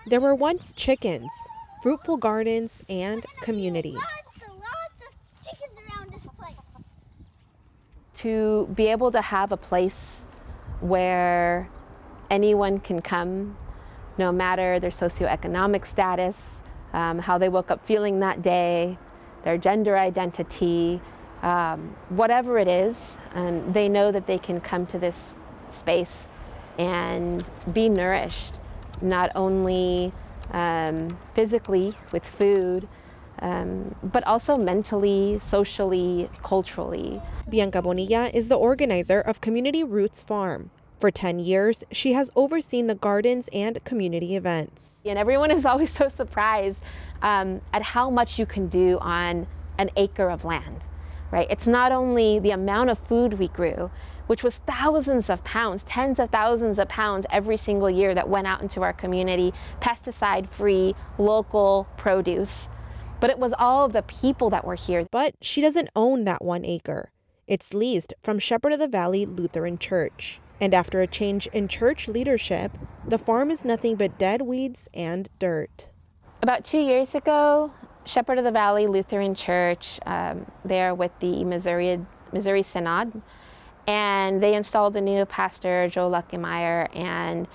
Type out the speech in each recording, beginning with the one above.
There were once chickens, fruitful gardens, and community. Lots of chickens around this place. To be able to have a place where anyone can come, no matter their socioeconomic status, how they woke up feeling that day, their gender identity, whatever it is, they know that they can come to this space and be nourished, not only physically with food, but also mentally, socially, culturally. Bianca Bonilla is the organizer of Community Roots Farm. For 10 years, she has overseen the gardens and community events. And everyone is always so surprised at how much you can do on an acre of land, right? It's not only the amount of food we grew, which was thousands of pounds, tens of thousands of pounds every single year that went out into our community, pesticide-free, local produce, but it was all of the people that were here. But she doesn't own that 1 acre. It's leased from Shepherd of the Valley Lutheran Church. And after a change in church leadership, the farm is nothing but dead weeds and dirt. About 2 years ago, Shepherd of the Valley Lutheran Church, there with the Missouri Synod, and they installed a new pastor, Joe Luckemeyer, and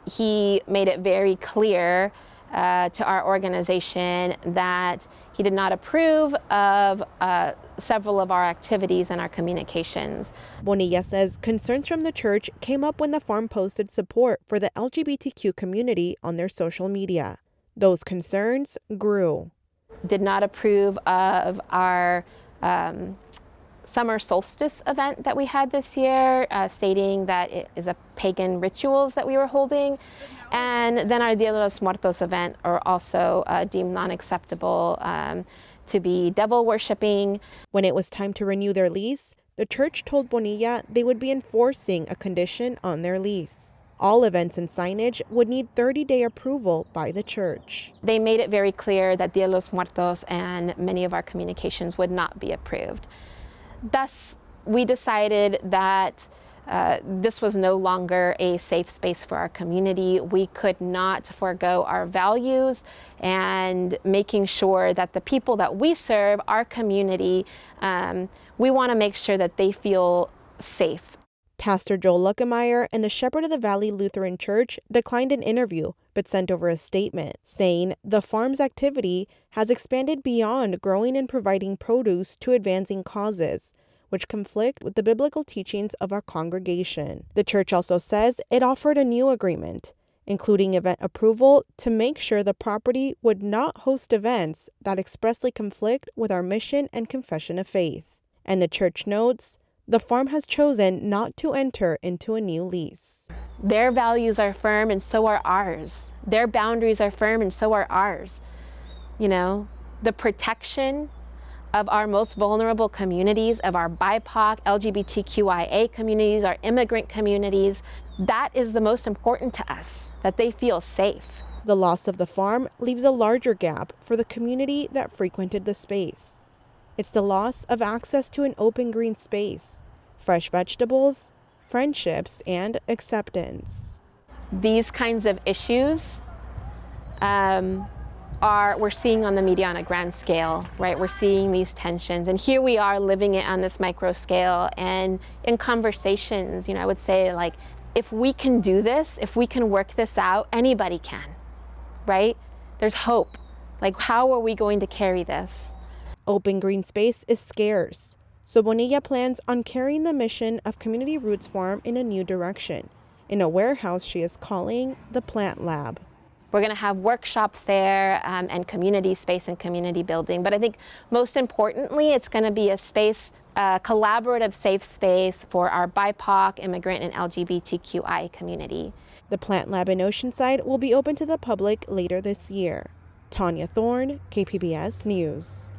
he made it very clear to our organization that he did not approve of several of our activities and our communications. Bonilla says concerns from the church came up when the farm posted support for the LGBTQ community on their social media. Those concerns grew. Did not approve of our summer solstice event that we had this year, stating that it is a pagan rituals that we were holding. And then our Dia de los Muertos event are also deemed non-acceptable to be devil worshiping. When it was time to renew their lease, the church told Bonilla they would be enforcing a condition on their lease. All events and signage would need 30-day approval by the church. They made it very clear that Dia de los Muertos and many of our communications would not be approved. Thus, we decided that this was no longer a safe space for our community. We could not forego our values and making sure that the people that we serve, our community, we want to make sure that they feel safe. Pastor Joel Luckemeyer and the Shepherd of the Valley Lutheran Church declined an interview, but sent over a statement saying the farm's activity has expanded beyond growing and providing produce to advancing causes, which conflict with the biblical teachings of our congregation. The church also says it offered a new agreement, including event approval to make sure the property would not host events that expressly conflict with our mission and confession of faith. And the church notes, the farm has chosen not to enter into a new lease. Their values are firm and so are ours. Their boundaries are firm and so are ours. You know, the protection of our most vulnerable communities, of our BIPOC, LGBTQIA communities, our immigrant communities, that is the most important to us, that they feel safe. The loss of the farm leaves a larger gap for the community that frequented the space. It's the loss of access to an open green space, fresh vegetables, friendships, and acceptance. These kinds of issues we're seeing on the media on a grand scale, right? We're seeing these tensions, and here we are living it on this micro scale. And in conversations, I would say, like, if we can do this, if we can work this out, anybody can, right? There's hope. Like, how are we going to carry this? Open green space is scarce, so Bonilla plans on carrying the mission of Community Roots Farm in a new direction, in a warehouse she is calling the Plant Lab. We're going to have workshops there and community space and community building. But I think most importantly, it's going to be a space, a collaborative, safe space for our BIPOC, immigrant, and LGBTQI community. The Plant Lab in Oceanside will be open to the public later this year. Tania Thorne, KPBS News.